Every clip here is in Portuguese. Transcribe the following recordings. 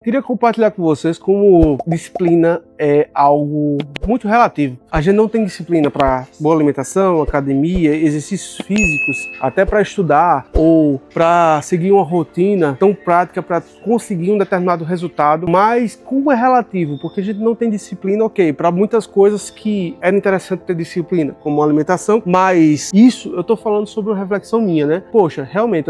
Queria compartilhar com vocês como disciplina é algo muito relativo. A gente não tem disciplina para boa alimentação, academia, exercícios físicos, até para estudar ou para seguir uma rotina tão prática para conseguir um determinado resultado. Mas como é relativo? Porque a gente não tem disciplina, ok, para muitas coisas que era interessante ter disciplina, como alimentação, mas isso eu tô falando sobre uma reflexão minha, né? Poxa, realmente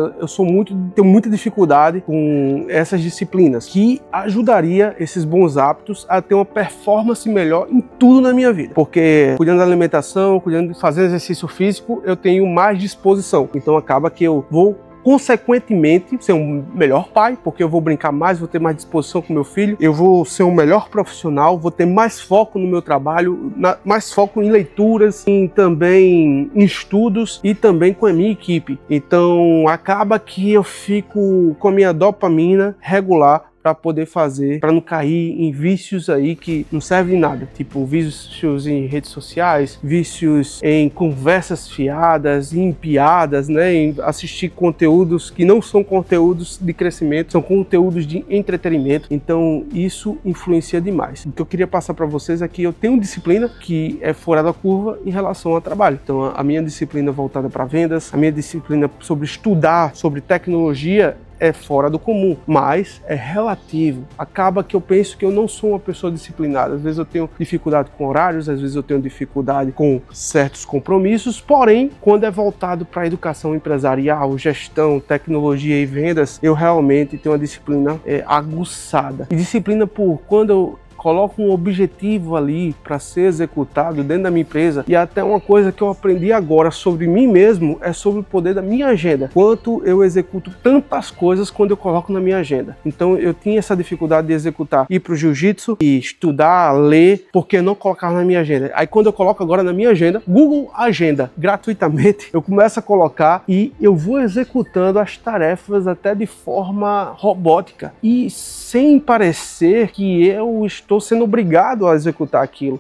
tenho muita dificuldade com essas disciplinas que ajudaria esses bons hábitos a ter uma performance melhor em tudo na minha vida. Porque cuidando da alimentação, cuidando de fazer exercício físico, eu tenho mais disposição. Então acaba que eu vou consequentemente ser um melhor pai, porque eu vou brincar mais, vou ter mais disposição com meu filho, eu vou ser um melhor profissional, vou ter mais foco no meu trabalho, mais foco em leituras, também em estudos e também com a minha equipe. Então acaba que eu fico com a minha dopamina regular para poder fazer, para não cair em vícios aí que não servem de nada, tipo vícios em redes sociais, vícios em conversas fiadas, em piadas, né, em assistir conteúdos que não são conteúdos de crescimento, são conteúdos de entretenimento. Então isso influencia demais. O que eu queria passar para vocês é que eu tenho disciplina que é fora da curva em relação ao trabalho. Então a minha disciplina voltada para vendas, a minha disciplina sobre estudar, sobre tecnologia, é fora do comum, mas é relativo. Acaba que eu penso que eu não sou uma pessoa disciplinada. Às vezes eu tenho dificuldade com horários, às vezes eu tenho dificuldade com certos compromissos, porém, quando é voltado para a educação empresarial, gestão, tecnologia e vendas, eu realmente tenho uma disciplina aguçada. E disciplina por quando eu coloco um objetivo ali para ser executado dentro da minha empresa. E até uma coisa que eu aprendi agora sobre mim mesmo é sobre o poder da minha agenda. Quanto eu executo tantas coisas quando eu coloco na minha agenda. Então eu tinha essa dificuldade de executar, ir para o jiu-jitsu e estudar, ler, porque eu não colocava na minha agenda. Aí quando eu coloco agora na minha agenda, Google Agenda, gratuitamente, eu começo a colocar e eu vou executando as tarefas até de forma robótica e sem parecer que eu estou sendo obrigado a executar aquilo.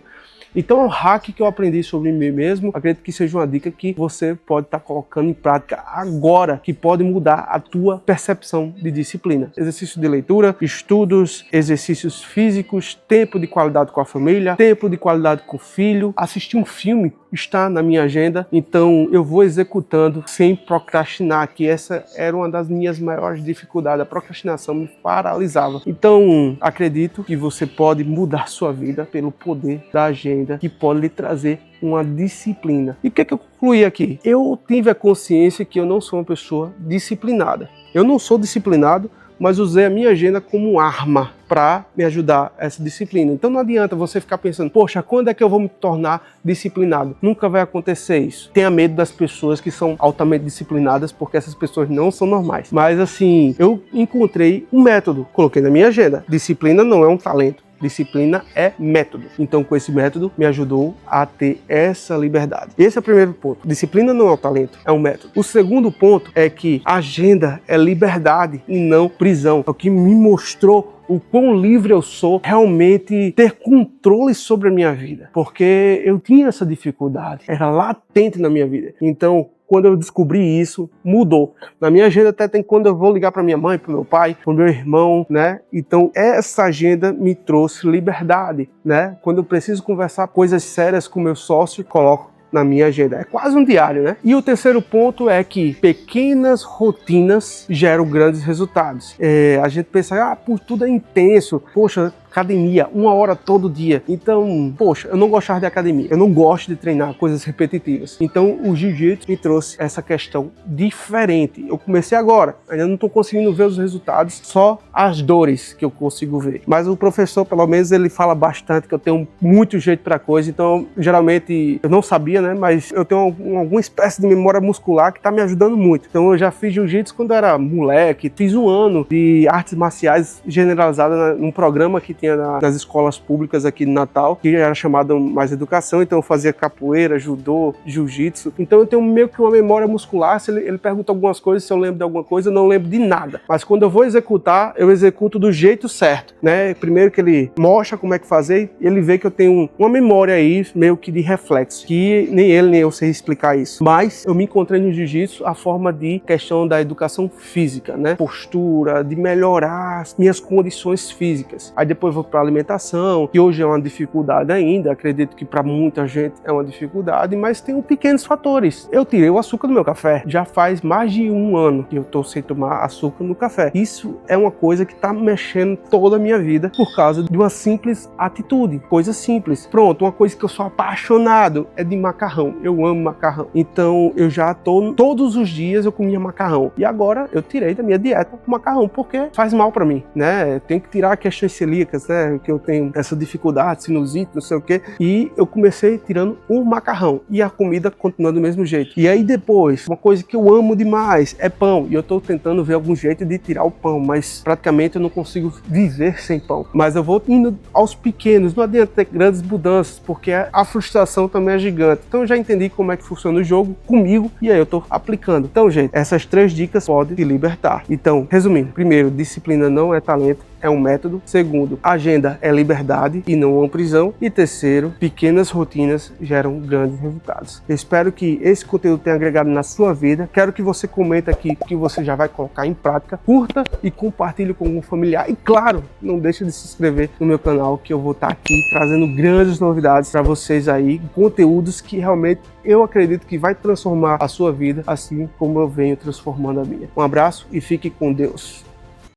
Então é um hack que eu aprendi sobre mim mesmo. Acredito que seja uma dica que você pode estar colocando em prática agora, que pode mudar a tua percepção de disciplina. Exercício de leitura, estudos, exercícios físicos, tempo de qualidade com a família, tempo de qualidade com o filho, assistir um filme está na minha agenda, então eu vou executando sem procrastinar, que essa era uma das minhas maiores dificuldades. A procrastinação me paralisava. Então acredito que você pode mudar sua vida pelo poder da agenda, que pode lhe trazer uma disciplina. E o que é que eu concluí aqui? Eu tive a consciência que eu não sou uma pessoa disciplinada. Eu não sou disciplinado, mas usei a minha agenda como arma para me ajudar a essa disciplina. Então não adianta você ficar pensando, poxa, quando é que eu vou me tornar disciplinado? Nunca vai acontecer isso. Tenha medo das pessoas que são altamente disciplinadas, porque essas pessoas não são normais. Mas assim, eu encontrei um método, coloquei na minha agenda. Disciplina não é um talento. Disciplina é método. Então, com esse método, me ajudou a ter essa liberdade. Esse é o primeiro ponto. Disciplina não é um talento, é um método. O segundo ponto é que agenda é liberdade e não prisão. É o que me mostrou o quão livre eu sou realmente ter controle sobre a minha vida. Porque eu tinha essa dificuldade. Era latente na minha vida. Então, quando eu descobri isso, mudou. Na minha agenda até tem quando eu vou ligar para minha mãe, para meu pai, para o meu irmão, né? Então essa agenda me trouxe liberdade, né? Quando eu preciso conversar coisas sérias com meu sócio, coloco na minha agenda. É quase um diário, né? E o terceiro ponto é que pequenas rotinas geram grandes resultados. A gente pensa, por tudo é intenso. Poxa, academia, 1 hora todo dia. Então, poxa, eu não gostava de academia. Eu não gosto de treinar coisas repetitivas. Então, o jiu-jitsu me trouxe essa questão diferente. Eu comecei agora, ainda não estou conseguindo ver os resultados, só as dores que eu consigo ver. Mas o professor, pelo menos, ele fala bastante que eu tenho muito jeito para coisa. Então, geralmente, eu não sabia, né? Mas eu tenho alguma espécie de memória muscular que está me ajudando muito. Então, eu já fiz jiu-jitsu quando eu era moleque. Fiz 1 ano de artes marciais generalizada num programa que tinha tinha nas escolas públicas aqui de Natal, que era chamada mais educação, então eu fazia capoeira, judô, jiu-jitsu. Então eu tenho meio que uma memória muscular. Se ele pergunta algumas coisas, se eu lembro de alguma coisa, eu não lembro de nada. Mas quando eu vou executar, eu executo do jeito certo, né? Primeiro que ele mostra como é que fazer, ele vê que eu tenho uma memória aí, meio que de reflexo, que nem ele nem eu sei explicar isso. Mas eu me encontrei no jiu-jitsu a forma de questão da educação física, né? Postura, de melhorar as minhas condições físicas. Aí depois vou para alimentação, que hoje é uma dificuldade ainda, acredito que para muita gente é uma dificuldade, mas tem pequenos fatores. Eu tirei o açúcar do meu café, já faz mais de 1 ano que eu tô sem tomar açúcar no café. Isso é uma coisa que tá mexendo toda a minha vida por causa de uma simples atitude, coisa simples. Pronto, uma coisa que eu sou apaixonado é de macarrão. Eu amo macarrão. Então eu já tô, todos os dias eu comia macarrão. E agora eu tirei da minha dieta o macarrão, porque faz mal para mim, né? Tem que tirar questões celíacas, né? Que eu tenho essa dificuldade, sinusite, não sei o quê. E eu comecei tirando o macarrão. E a comida continua do mesmo jeito. E aí depois, uma coisa que eu amo demais é pão. E eu tô tentando ver algum jeito de tirar o pão, mas praticamente eu não consigo viver sem pão. Mas eu vou indo aos pequenos, não adianta ter grandes mudanças, porque a frustração também é gigante. Então eu já entendi como é que funciona o jogo comigo e aí eu tô aplicando. Então, gente, essas 3 dicas podem te libertar. Então, resumindo, primeiro, disciplina não é talento, é um método. Segundo, agenda é liberdade e não uma prisão. E terceiro, pequenas rotinas geram grandes resultados. Eu espero que esse conteúdo tenha agregado na sua vida. Quero que você comente aqui o que você já vai colocar em prática. Curta e compartilhe com algum familiar. E claro, não deixe de se inscrever no meu canal, que eu vou estar aqui trazendo grandes novidades para vocês aí, conteúdos que realmente eu acredito que vai transformar a sua vida, assim como eu venho transformando a minha. Um abraço e fique com Deus.